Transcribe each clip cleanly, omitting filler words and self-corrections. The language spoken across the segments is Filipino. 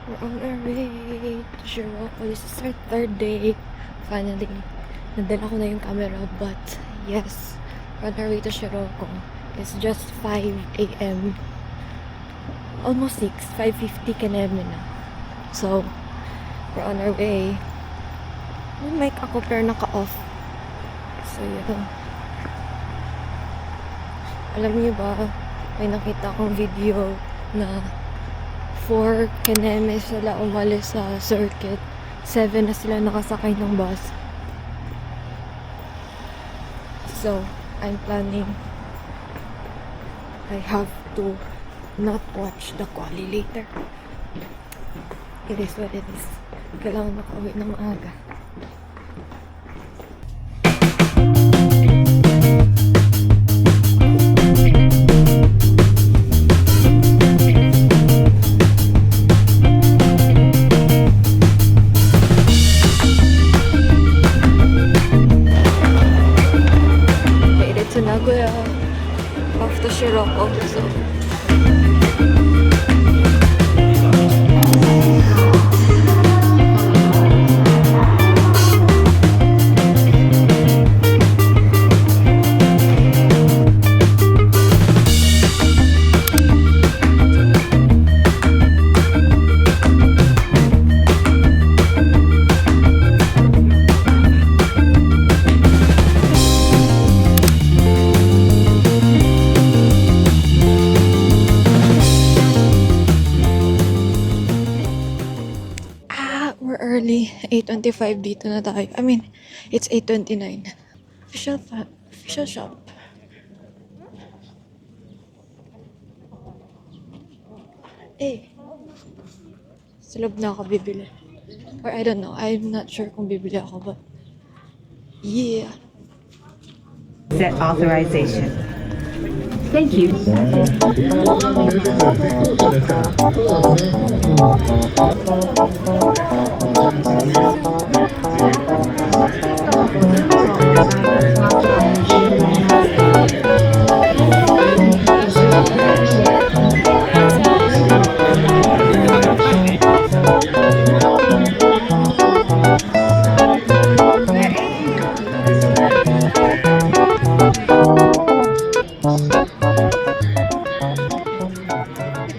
We're on our way to Shiroko. This is our third day. Finally, nadala ko na yung camera. But yes, we're on our way to Shiroko. It's just 5 a.m. Almost 6. 5:50 km na. So, we're on our way. May mic ako pero naka-off. So, yun. Alam niyo ba, may nakita akong video na 4 km sila umalis sa circuit. 7 na sila nakasakay ng bus. So, I'm planning. I have to not watch the quali later. It is what it is. Kailangan makauwi ng maaga. Nagoya off to Shiroko. So early, 8:25 dito na tayo. I mean, it's 8:29. Official shop. Sa loob na ako bibili. Or I don't know, I'm not sure kung bibili ako, but yeah. Set authorization. Thank you.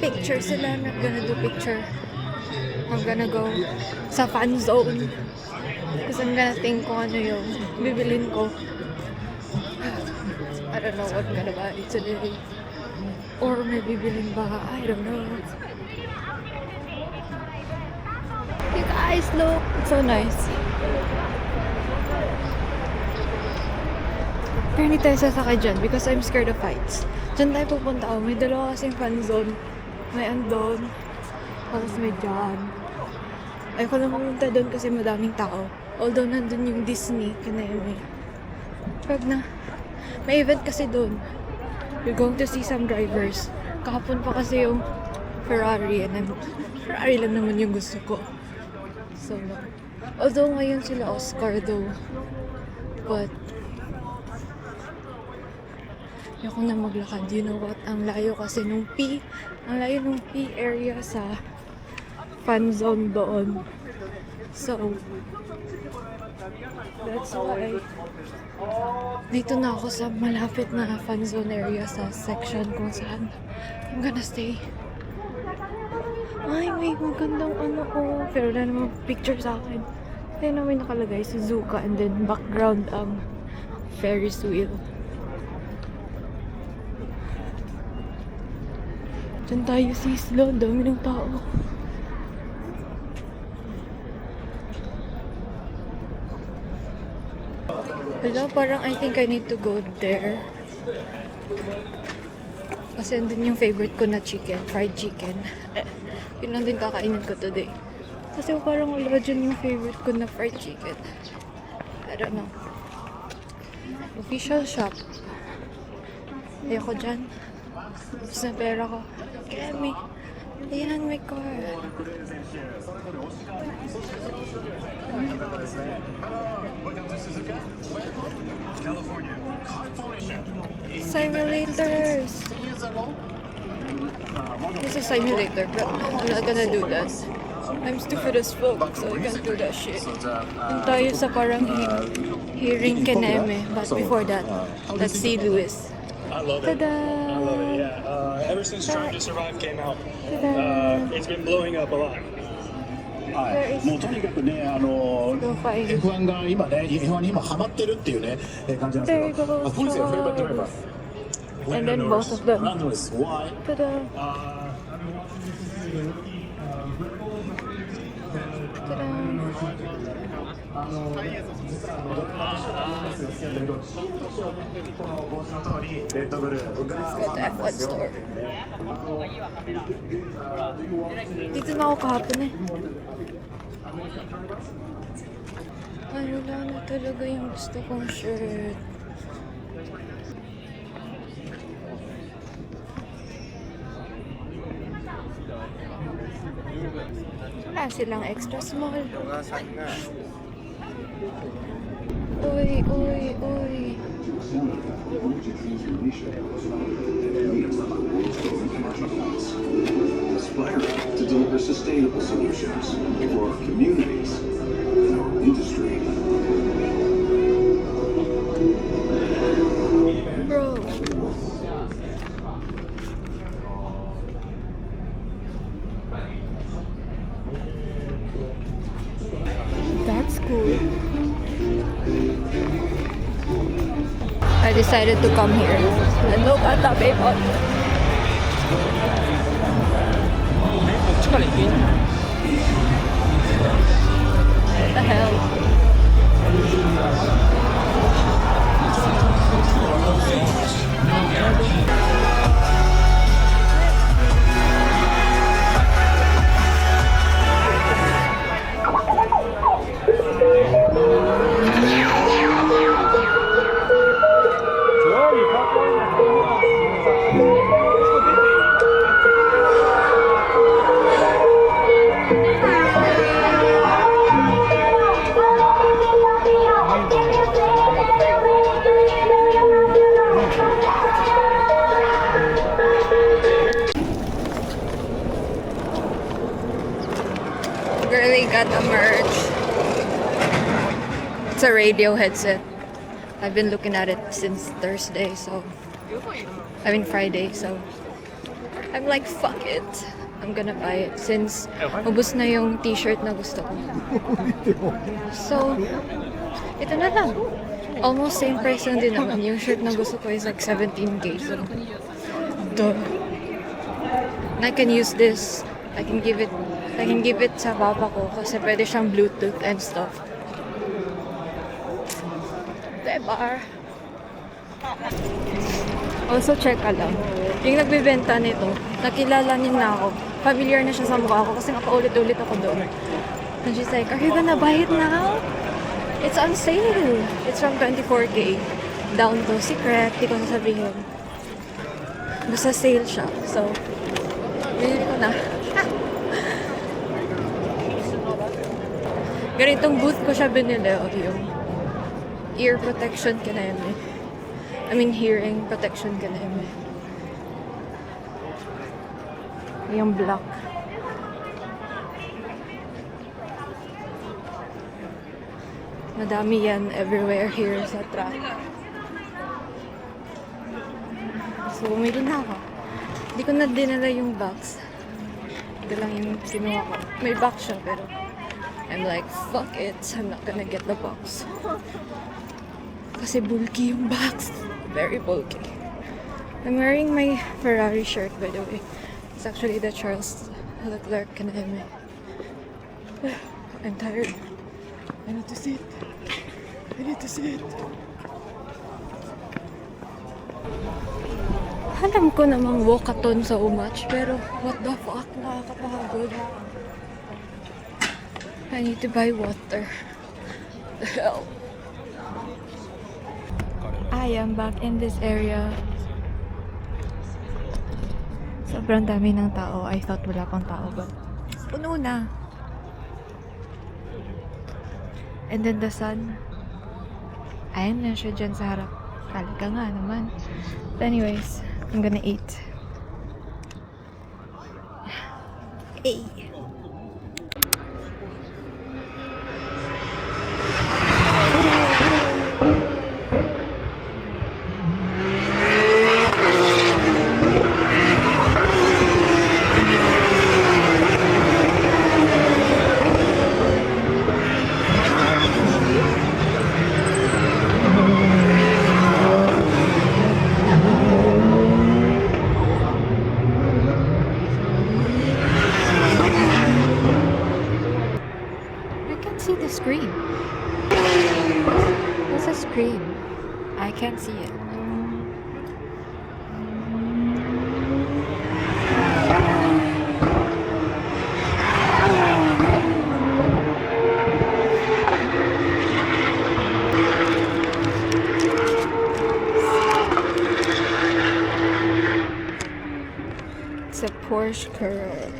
Picture sila, not gonna do picture. I'm gonna go sa fan zone. Kasi I'm gonna think kung ano yung bibilin ko. I don't know what I'm gonna buy today. Or may bibilin ba? I don't know. You guys, look! It's so nice. Pero hindi tayo sasakay dyan because I'm scared of heights. Dyan tayo pupunta ako. May dalawa kasing fan zone. May andon. Tapos may dyan. Ayoko lang pumunta doon kasi madaming tao. Although nandun yung Disney. Kaneme. Pag na. May event kasi doon. You're going to see some drivers. Kahapon pa kasi yung Ferrari. And Ferrari lang naman yung gusto ko. So, although ngayon sila Oscar though. But ayoko na maglakad. You know what? Ang layo kasi nung P. Ang layo nung P area sa fan zone doon. So, that's why dito na ako sa malapit na fan zone area sa section kung saan I'm gonna stay. Ay, may magandang ano ko. Pero wala namang picture sa akin. Kaya na may nakalagay Suzuka and then background ang Ferris wheel. Diyan tayo sa isla. Dami ng tao. Hello, parang I think I need to go there. Kasi andun yung favorite ko na chicken. Fried chicken. Yun lang din kakainin ko today. Kasi parang wala dyan yung favorite ko na fried chicken. I don't know. Official shop. Ayoko dyan. Sa pera ko. Kaya may... Ayan, may car. Simulators. This is simulator, but I'm not gonna do that. I'm stupid as fuck, so I can't do that shit. Yung tayo sa parang hearing Keneme, but before that, let's see Lewis. I love it. Tada! I love it, yeah. Ever since Trying to Survive came out, Tada! it's been blowing up a lot. はい、もうとにかくね、F1 が今ね、F1 に今ハマってるっていうね、感じなんですけど、Who is your favorite driver? And then both of them. Lando Norris. Why? Tada! Got the F1 store. Dito na ako kahapon eh. Ay, wala na talaga yung gusto kong shirt. Wala silang extra small. Uy, uy, uy. Aspire to deliver sustainable solutions for our communities and our industry. Bro. That's cool. I decided to come here and look at the people. What the hell? Girlie got a merch. It's a radio headset. I've been looking at it since Thursday, so Friday, so I'm like, fuck it. I'm gonna buy it since ubus na yung t-shirt na gusto ko. So, ito na lang. Almost same price lang din naman. Yung shirt na gusto ko is like 17K. So, duh. And I can use this. I can give it sa papa ko kasi pwede siyang Bluetooth and stuff. Diba? Also, check ka lang. Yung nagbibenta nito, nakilala niya na ako. Familiar na siya sa mukha ko kasi nakaulit-ulit ako doon. And she's like, are you gonna buy it now? It's on sale. It's from 24K down to secret. Di ko sasabihin. Basta sale siya. So, binili ko na. Ganitong booth ko siya binili. O, yung ear protection kineme. I mean, hearing protection kineme. Yung black. Madami yan everywhere here sa track. So, bumili na ako. Hindi ko na dinala yung box. Ito lang yung kinuha ko. May box siya, pero I'm like, fuck it. I'm not gonna get the box. Kasi bulky yung box. Very bulky. I'm wearing my Ferrari shirt, by the way. It's actually the Charles Leclerc kineme. I'm tired. I need to sit. I need to sit. Alam ko namang walkathon so much, pero what the fuck, nakakapagod. I need to buy water. The hell. I am back in this area. Sobrang dami ng tao. I thought wala pang tao, but puno na. And then the sun. Ayan na siya dyan sa harap. Talaga nga naman. But anyways, I'm gonna eat. Hey. screen? What's a screen? I can't see it. It's a Porsche Carrera.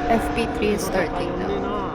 FP3 is starting now.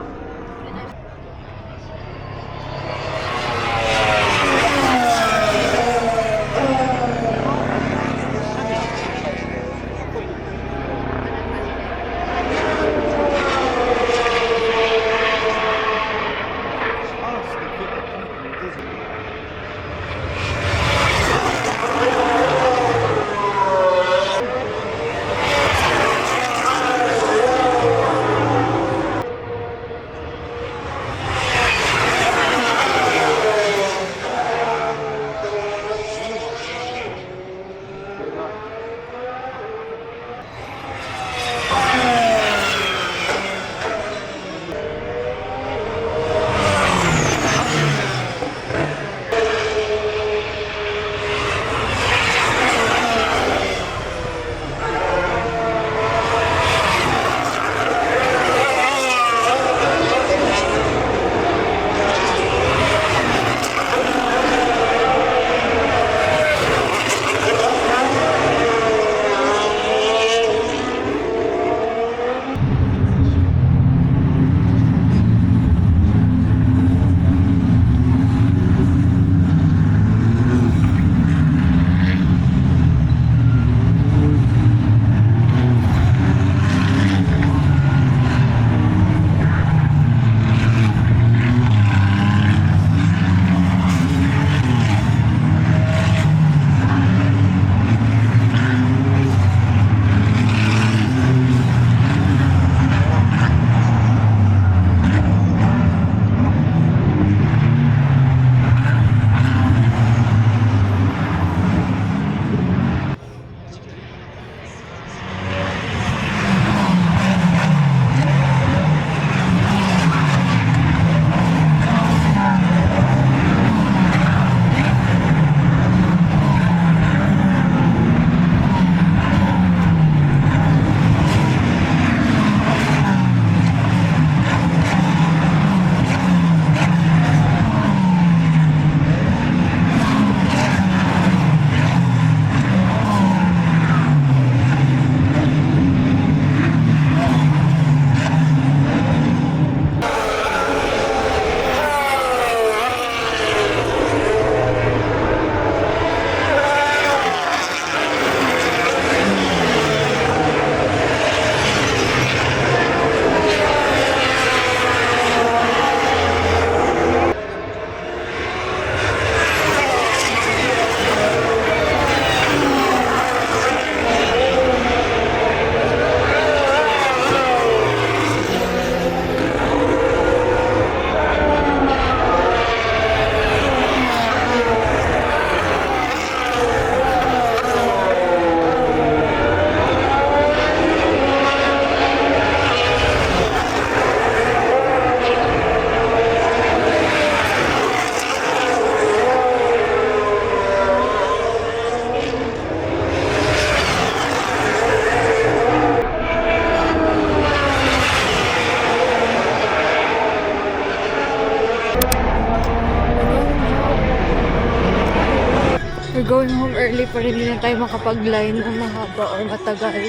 We're going home early para hindi na tayo makapag-line ng mahaba or matagal.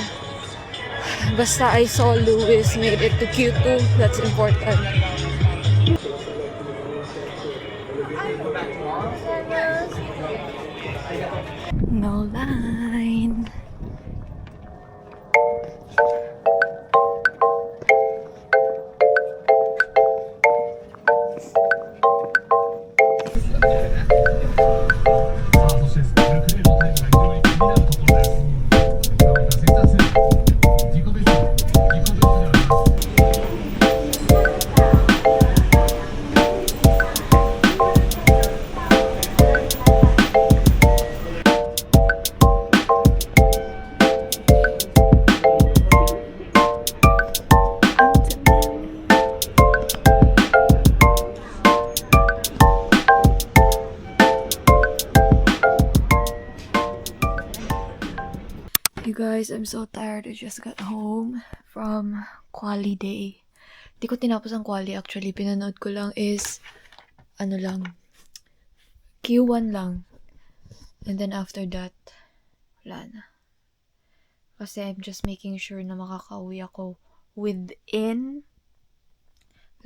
Basta I saw Lewis made it to Q2. That's important. No line. Guys, I'm so tired. I just got home from Quali Day. Di ko tinapos ang Quali actually. Pinanood ko lang is, Q1 lang. And then after that, wala na. Kasi I'm just making sure na makakauwi ako within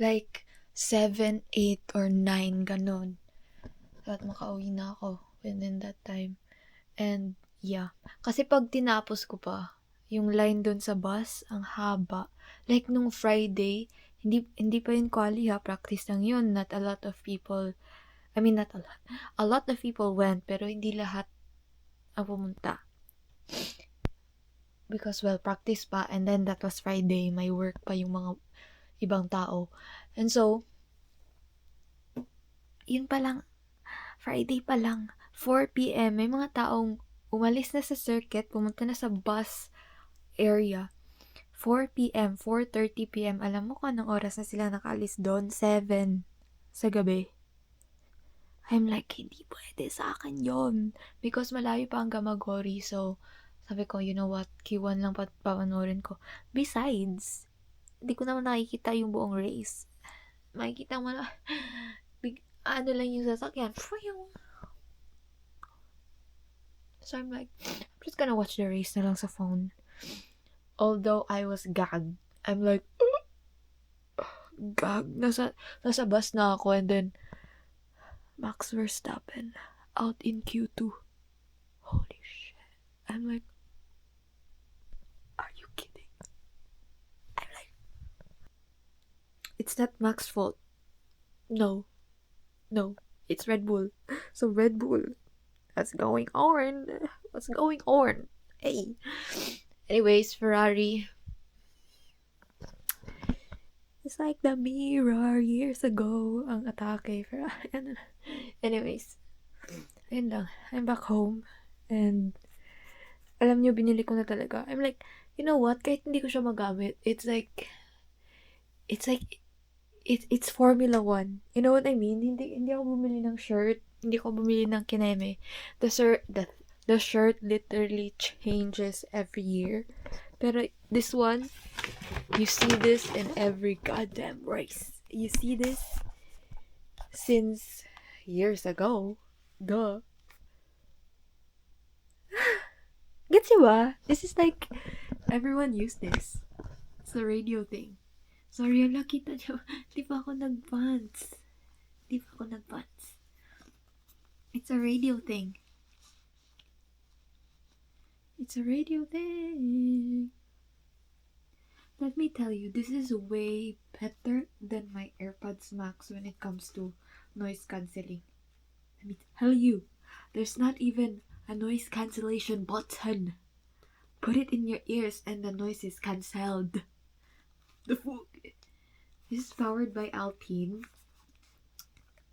like 7, 8, or 9, ganun. So at makauwi na ako within that time. And yeah. Kasi pag tinapos ko pa, yung line dun sa bus, ang haba. Like nung Friday, hindi pa yun quali ha, practice lang yun. Not a lot of people, not a lot. A lot of people went, pero hindi lahat ang pumunta. Because practice pa, and then that was Friday, may work pa yung mga ibang tao. And so, yun pa lang, Friday pa lang, 4 p.m., may mga taong umalis na sa circuit, pumunta na sa bus area. 4 p.m., 4:30 p.m., alam mo kung anong oras na sila nakaalis doon? 7 sa gabi. I'm like, hindi pwede sa akin yon because malayo pa ang Gamagori. So, sabi ko, you know what, Q1 lang papanorin ko. Besides, hindi ko naman nakikita yung buong race. Makikita mo na, ano lang yung sasakyan. So I'm like, I'm just gonna watch the race na lang sa phone. Although I was gagged. I'm like, gagged. Nasa bus na ako, and then Max Verstappen out in Q2. Holy shit. I'm like, are you kidding? I'm like, it's not Max's fault. No, it's Red Bull. So Red Bull, what's going on? Hey. Anyways, Ferrari. It's like the mirror years ago. Ang atake. Ferrari. Anyways. Ayun lang. I'm back home. And alam nyo, binili ko na talaga. I'm like, you know what? Kahit hindi ko siya magamit, it's Formula 1. You know what I mean? Hindi ako bumili ng shirt. Hindi ako bumili ng kineme. The shirt literally changes every year. Pero this one, you see this in every goddamn race. You see this since years ago. Duh. Gets you ba? This is like, everyone used this. It's a radio thing. Sorry, nakita nyo. Di pa ako nag-pants. It's a radio thing. Let me tell you, this is way better than my AirPods Max when it comes to noise cancelling. Let me tell you, there's not even a noise cancellation button. Put it in your ears and the noise is cancelled. The fuck? This is powered by Alpine.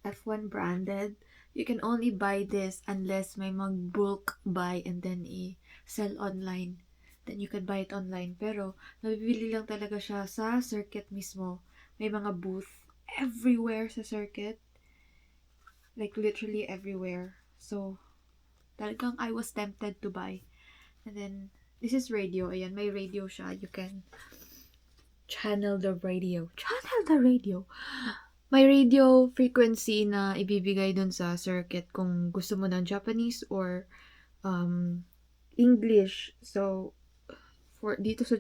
F1 branded. You can only buy this unless may mag-bulk buy and then i-sell online. Then you can buy it online. Pero, nabibili lang talaga siya sa circuit mismo. May mga booth everywhere sa circuit. Like, literally everywhere. So, talagang I was tempted to buy. And then, this is radio. Ayan, may radio siya. You can channel the radio. May radio frequency na ibibigay dun sa circuit kung gusto mo ng Japanese or English. So, dito sa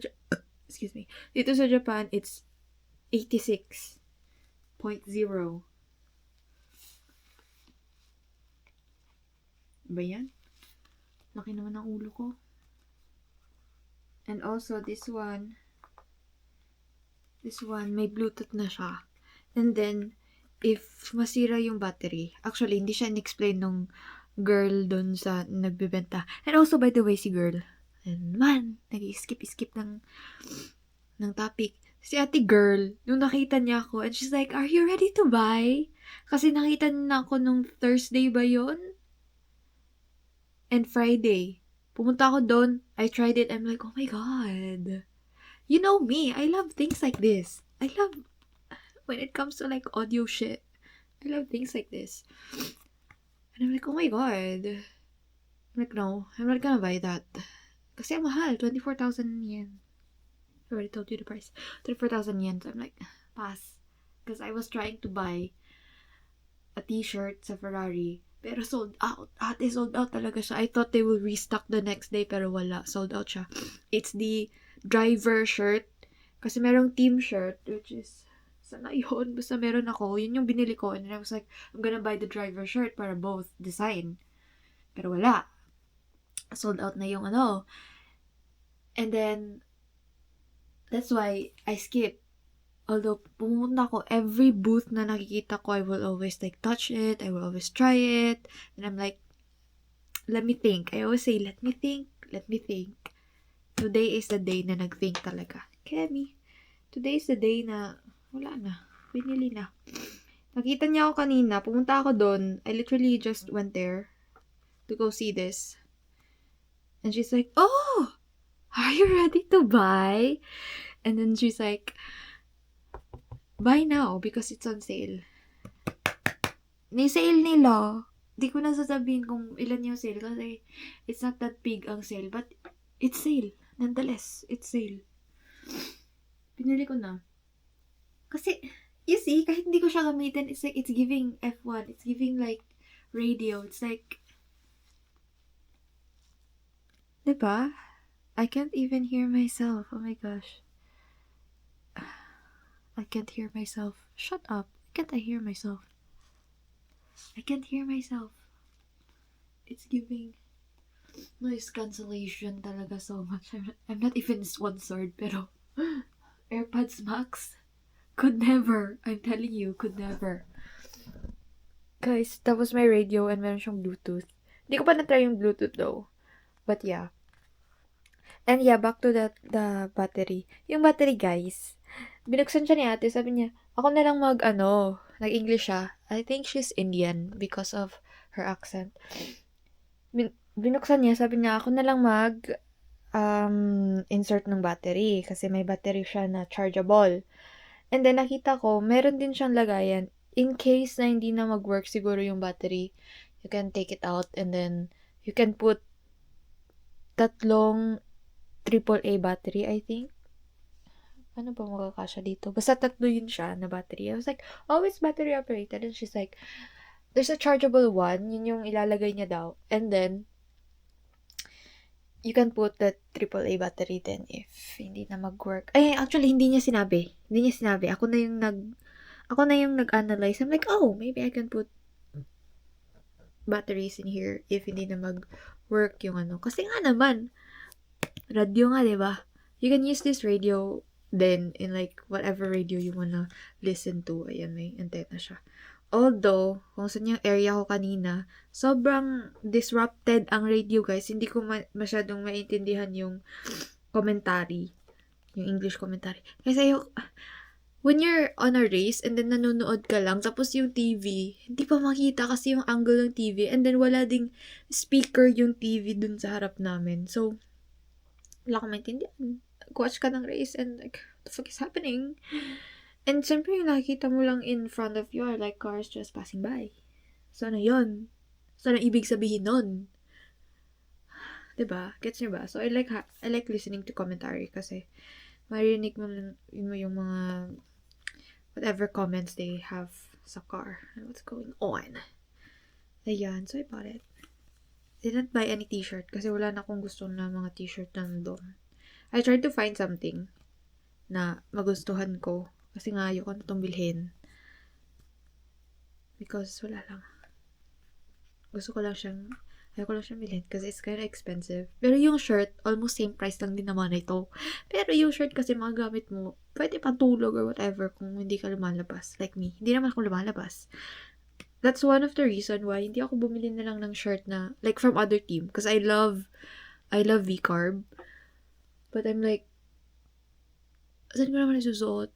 Japan, it's 86.0. Ba yan? Laki naman ang ulo ko. And also, this one, may Bluetooth na siya. And then, if masira yung battery, actually, hindi siya in-explain nung girl dun sa nagbibenta. And also, by the way, si girl, and man, nag-skip ng topic. Si ate girl, nung nakita niya ako, and she's like, are you ready to buy? Kasi nakita niya na ako nung Thursday ba yun? And Friday. Pumunta ako doon, I tried it, I'm like, oh my god. You know me, I love things like this. I love, when it comes to like audio shit, I love things like this. And I'm like, oh my god. I'm like, no, I'm not gonna buy that. Kasi ang mahal, 24,000 yen. I already told you the price. 24,000 yen. So I'm like, pass. Because I was trying to buy a t-shirt sa Ferrari. Pero sold out. Sold out talaga siya. I thought they will restock the next day, pero wala. Sold out siya. It's the driver shirt. Kasi merong team shirt, which is, sana yun? Basta meron ako. Yun yung binili ko. And I was like, I'm gonna buy the driver shirt para both design. Pero wala. Sold out na yung ano. And then, that's why I skip. Although, pumunta ko, every booth na nakikita ko, I will always like touch it. I will always try it. And I'm like, let me think. I always say, let me think. Let me think. Today is the day na nag-think talaga. Kemi, today is the day na, wala na. Binili na. Nakita niya ako kanina. Pumunta ako doon. I literally just went there to go see this. And she's like, oh, are you ready to buy? And then she's like, buy now because it's on sale. Ni sale nila. Di ko na sasabihin kung ilan yung sale kasi it's not that big ang sale. But it's sale. Nonetheless, it's sale. Pinili ko na. Kasi, you see, kahit hindi ko siya gamitin, it's like, it's giving F1. It's giving like radio. It's like, diba? I can't even hear myself. Oh my gosh. I can't hear myself. Shut up. Can't I hear myself? I can't hear myself. It's giving noise cancellation talaga so much. I'm not even sponsored, pero AirPods Max could never. I'm telling you, could never. Guys, that was my radio and meron siyang Bluetooth. Hindi ko pa na-try yung Bluetooth though. But yeah. And yeah, back to the battery. Yung battery, guys. Binuksan siya ni ate, sabi niya, ako na lang nag-English siya. I think she's Indian because of her accent. Binuksan niya, sabi niya, ako na lang insert ng battery kasi may battery siya na chargeable. And then nakita ko, meron din siyang lagayan. In case na hindi na mag-work siguro yung battery, you can take it out and then you can put 3 AAA battery, I think. Ano ba magkakasya dito? Basta 3 yun siya na battery. I was like, oh, it's battery operated. And she's like, there's a chargeable one. Yun yung ilalagay niya daw. And then, you can put the AAA battery then if hindi na mag-work. Ay, actually, hindi niya sinabi. Ako na yung nag-analyze. I'm like, oh, maybe I can put batteries in here if hindi na mag-work yung ano. Kasi nga naman, radio nga, diba? You can use this radio then in like whatever radio you wanna listen to. Ayan, may antenna siya. Although, kung saan yung area ko kanina, sobrang disrupted ang radio, guys. Hindi ko masyadong maintindihan yung commentary. Yung English commentary. Kasi when you're on a race and then nanonood ka lang, tapos yung TV, hindi pa makita kasi yung angle ng TV and then wala ding speaker yung TV dun sa harap namin. So, wala akong maintindihan. Watch ka ng race and like, what the fuck is happening? And syempre yung nakikita mo lang in front of you are like cars just passing by. So ano yun? So ano ibig sabihin nun? Diba? Gets niyo ba? So I like listening to commentary kasi marinig mo yung mga whatever comments they have sa car and what's going on. Ayan, so I bought it. Didn't buy any t-shirt kasi wala na akong gusto na mga t-shirt na doon. I tried to find something na magustuhan ko kasi nga ayoko na itong bilhin. Because wala lang. Ayoko lang siyang bilhin kasi it's kind of expensive. Pero yung shirt, almost same price lang din naman ito. Pero yung shirt kasi magagamit mo, pwede patulog or whatever kung hindi ka lumalabas. Like me. Hindi naman ako lumalabas. That's one of the reason why hindi ako bumili na lang ng shirt na like from other team. Because I love V-Carb. But I'm like, saan ko naman nasusuot?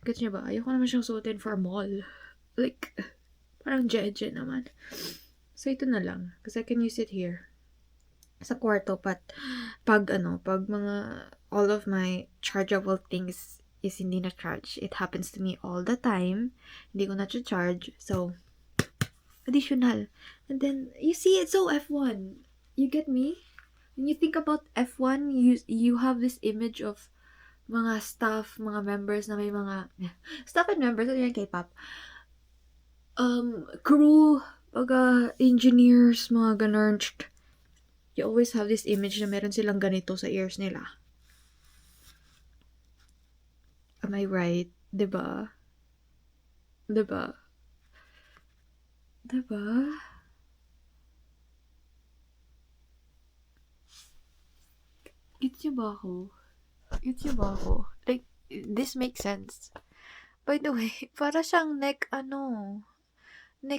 Gets niya ba? Ayoko naman siyang suotin for a mall. Like, parang jeje naman. So, ito na lang. Because I can use it here. Sa kwarto. But, pag mga, all of my chargeable things is hindi na-charge. It happens to me all the time. Hindi ko na-charge. So, additional. And then, you see, it's so F1. You get me? when you think about F1, you have this image of mga staff, mga members na may mga staff and members yung K-pop. Crew, engineers, mga ganun. You always have this image na meron silang ganito sa ears nila. Am I right? Diba? Diba? Diba? Gets niyo ba ako? Gets niyo ba ako? Like, this makes sense. By the way, para siyang neck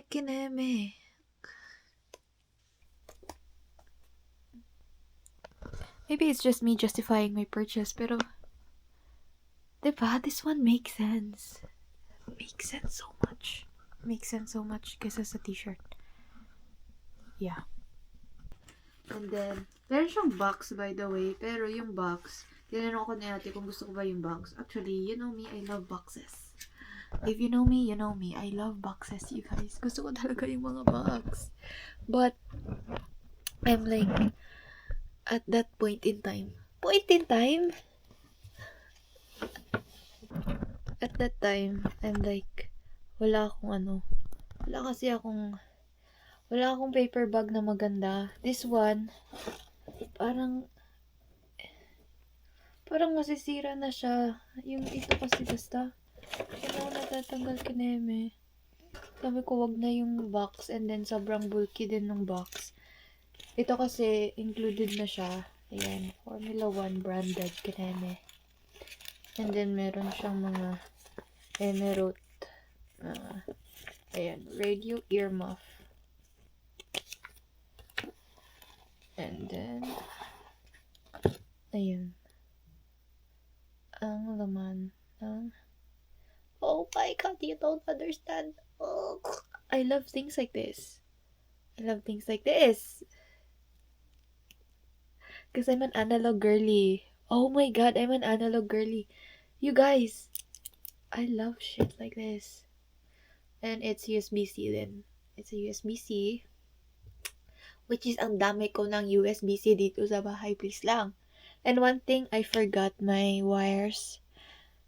kineme. Maybe it's just me justifying my purchase, pero diba? This one makes sense. Makes sense so much. Makes sense so much kaysa sa t-shirt. Yeah. And then, meron siyang box, by the way. Pero yung box, tinanong ko ni ate kung gusto ko ba yung box. Actually, you know me, I love boxes. If you know me, you know me. I love boxes, you guys. Gusto ko talaga yung mga box. But, I'm like, at that point in time. At that time, I'm like, wala akong paper bag na maganda. This one, parang masisira na siya. Yung ito kasi basta, natatanggal kineme. Sabi ko, wag na yung box, and then sobrang bulky din ng box. Ito kasi, included na siya. Ayan, Formula 1 branded kineme. And then, meron siyang mga Emerald, ayan, radio earmuff. And then, ayun, ang laman ng, oh my god, you don't understand. Oh, I love things like this. Because I'm an analog girly. Oh my god, I'm an analog girly. You guys, I love shit like this. And it's USB-C then. It's a USB-C. Which is ang dami ko ng USB-C dito sa bahay. Please lang. And one thing, I forgot my wires.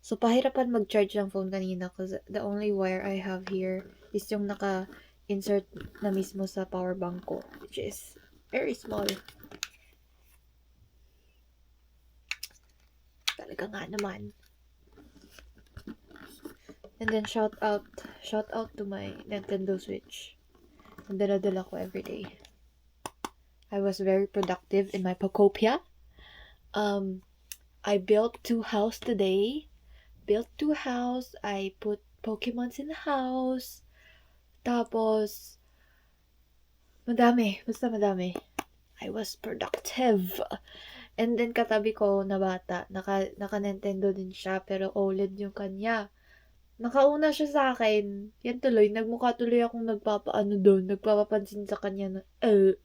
So, pahirapan mag-charge ng phone kanina because the only wire I have here is yung naka-insert na mismo sa power bank ko. Which is very small. Talaga nga naman. And then shout out to my Nintendo Switch. Ang dala-dala ko everyday. I was very productive in my Pokopia. I built 2 houses today. I put Pokemons in the house. Tapos, madami. I was productive. And then katabi ko na bata, naka Nintendo din siya, pero OLED yung kanya. Nakauna siya sa akin. Yan tuloy, nagmukha tuloy akong nagpapapansin sa kanya na,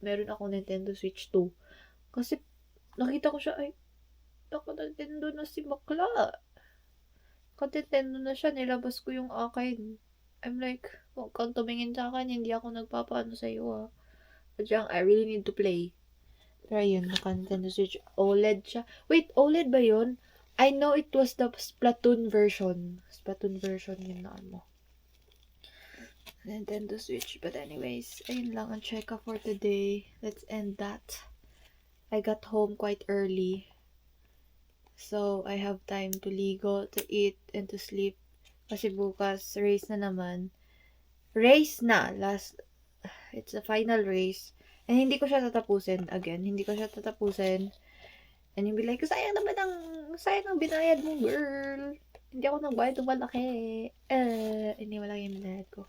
meron akong Nintendo Switch 2. Kasi, nakita ko siya, naka-Nintendo na si bakla. Naka-Nintendo na siya, nilabas ko yung akin. I'm like, huwag kang tumingin sa akin, hindi ako nagpapaano sa iyo, Padyang, I really need to play. Pero yun, naka-Nintendo Switch. OLED siya. Wait, OLED ba yun? I know it was the Splatoon version. Yun na Nintendo Switch. But anyways, ayun lang ang check-up for today. Let's end that. I got home quite early. So, I have time to ligo, to eat, and to sleep. Kasi bukas, race na naman. It's a final race. And hindi ko siya tatapusin. And you'll be like, sayang ang binayad mo, girl. Hindi ako nagbayad ng malaki. Hindi malaki yung binayad ko.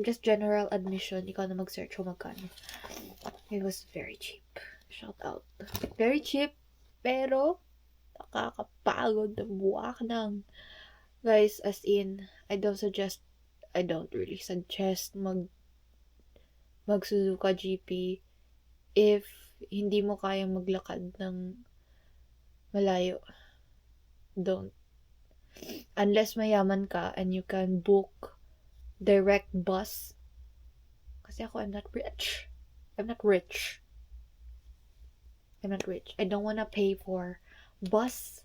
Just general admission. Ikaw na mag-search kung magkano. It was very cheap. Shout out. Very cheap. Pero, nakakapagod na buwak ng. Guys, as in, I don't really suggest mag Suzuka GP if hindi mo kayang maglakad ng malayo. Don't. Unless mayaman ka and you can book direct bus. Kasi ako, I'm not rich. I'm not rich. I don't wanna pay for bus.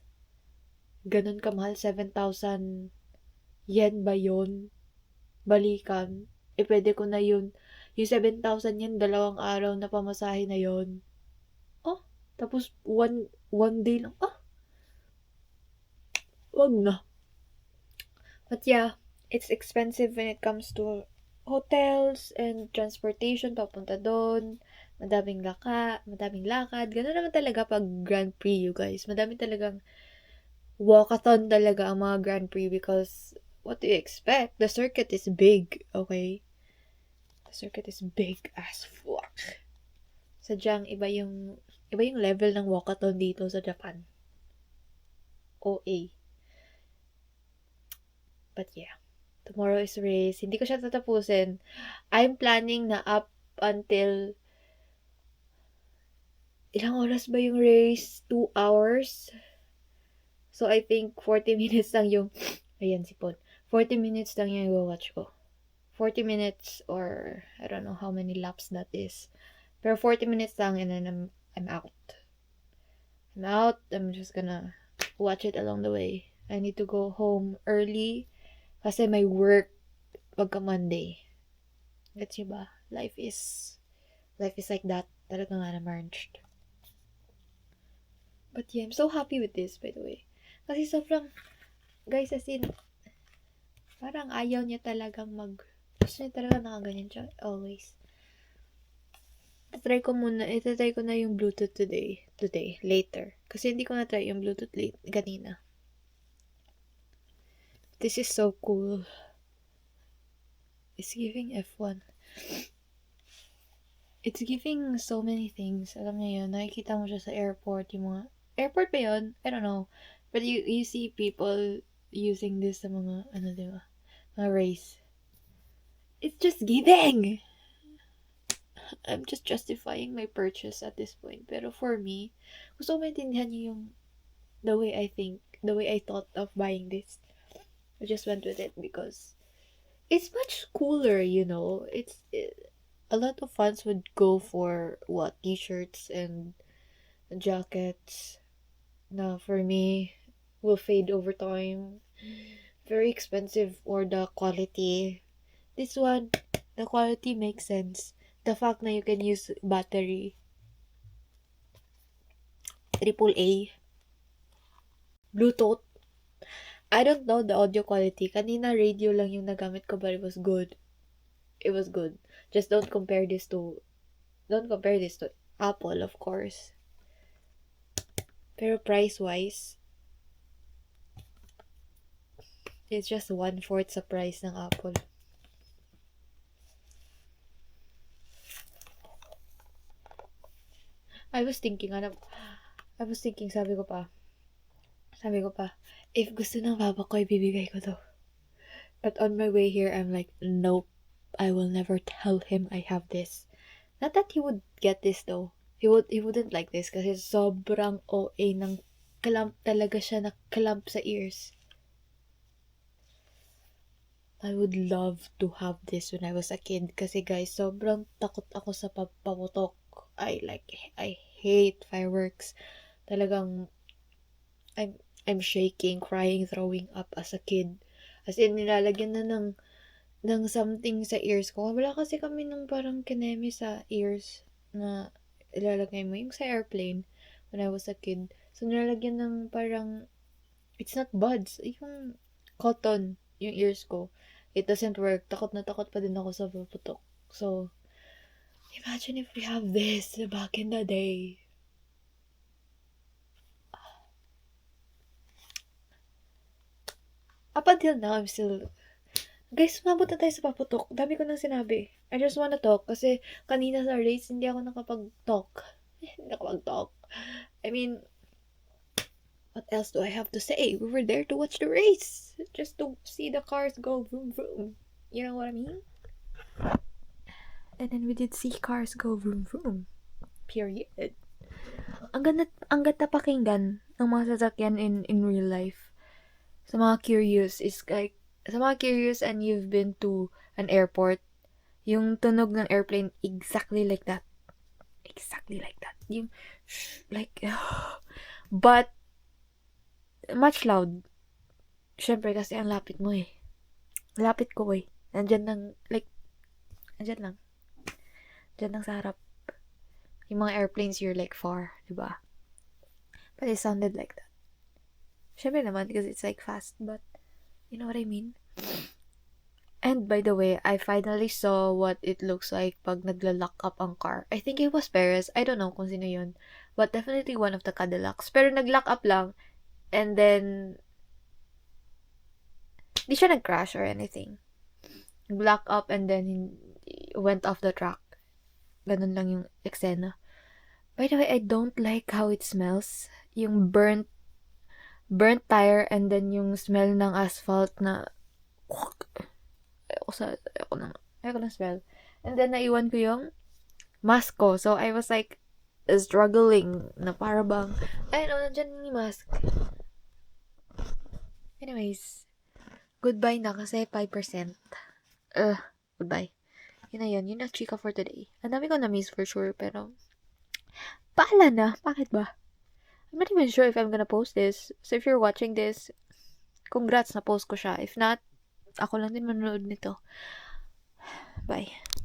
Ganun kamahal, 7,000 yen ba yun? Balikan. Pwede ko na yun. Yung 7,000 yen, 2 araw na pamasahe na yun. Oh, tapos one day lang. Wag na. But yeah, it's expensive when it comes to hotels and transportation papunta doon. Madaming lakad. Ganun naman talaga pag Grand Prix, you guys. Madami talagang walkathon talaga ang mga Grand Prix because what do you expect? The circuit is big, okay? The circuit is big as fuck. Sadyang iba yung level ng walkathon dito sa Japan. OA. But yeah, tomorrow is race. Hindi ko siya tatapusin. I'm planning na up until ilang oras ba yung race? 2 hours? So, I think 40 minutes lang yung ayan si Pon. 40 minutes lang yung i-watch ko. 40 minutes or I don't know how many laps that is. Pero 40 minutes lang and then I'm out. I'm out. I'm just gonna watch it along the way. I need to go home early kasi may work pagka Monday. Gets you ba? Life is like that. Talaga nga na-merged. But yeah, I'm so happy with this, by the way. Kasi sobrang, guys, as in, parang ayaw niya talagang gusto niya talaga nakaganyan siya, always. Itatry ko na yung Bluetooth today, later. Kasi hindi ko na-try yung Bluetooth kanina. This is so cool. It's giving F1. It's giving so many things. Alam niyo yun, nakikita mo siya sa airport, yung mga, airport ba yun? I don't know. But you see people using this sa mga, diba? Mga race. It's just giving! I'm just justifying my purchase at this point. Pero for me, gusto ko maintindihan niyo yung the way I thought of buying this. I just went with it because it's much cooler, you know. A lot of fans would go for t-shirts and jackets. Now for me, will fade over time. Very expensive or the quality. This one, the quality makes sense. The fact na you can use battery. AAA. Bluetooth. I don't know the audio quality. Kanina radio lang yung nagamit ko but it was good. It was good. Just don't compare this to Apple, of course. Pero price-wise, it's just 1/4 sa price ng Apple. I was thinking, sabi ko pa, if gusto ng papa ko, ibibigay ko to. But on my way here, I'm like, nope, I will never tell him I have this. Not that he would get this though. He wouldn't like this kasi sobrang OA ng clamp talaga siya, na clamp sa ears. I would love to have this when I was a kid kasi guys, sobrang takot ako sa paputok. I hate fireworks. Talagang I'm shaking, crying, throwing up as a kid. As in, nilalagyan na ng something sa ears ko. Wala kasi kami ng parang kineme sa ears na ilalagay mo yung sa airplane when I was a kid. So, nilalagyan ng parang, it's not buds, yung cotton, yung ears ko. It doesn't work. Takot na takot pa din ako sa paputok. So, imagine if we have this back in the day. Up until now, I'm still... Guys, mabot na tayo sa paputok. Dami ko nang sinabi. I just wanna talk kasi kanina sa race, hindi ako nakapag-talk. I mean, what else do I have to say? We were there to watch the race. Just to see the cars go vroom vroom. You know what I mean? And then we did see cars go vroom vroom. Period. Ang ganda pakinggan ng mga sasakyan in real life. Sa mga curious and you've been to an airport, yung tunog ng airplane exactly like that. exactly like that. Yung, like, but, much loud. Syempre, kasi ang lapit mo eh. Lapit ko eh. Nandyan lang, like, nandyan lang. Nandyan lang sa harap. Yung mga airplanes, you're like far, diba? But it sounded like that. Syempre naman, because it's like fast, but, you know what I mean? And by the way, I finally saw what it looks like pag nagla-lock up ang car. I think it was Perez. I don't know kung sino yun. But definitely one of the Cadillacs. Pero nag-lock up lang. And then, di siya nag-crash or anything. Nag-lock up and then went off the track. Ganun lang yung eksena. By the way, I don't like how it smells. Yung burnt tire and then yung smell ng asphalt na ayoko ng smell. And then naiwan ko yung mask ko. So I was like struggling na para bang nandyan yung mask. Anyways, goodbye na kasi 5%. Goodbye. Yun na yun. Yun ang chika for today. Ang dami ko na-miss for sure, pero paala na. Bakit ba? I'm not even sure if I'm gonna post this. So if you're watching this, congrats na post ko siya. If not, ako lang din manonood nito. Bye.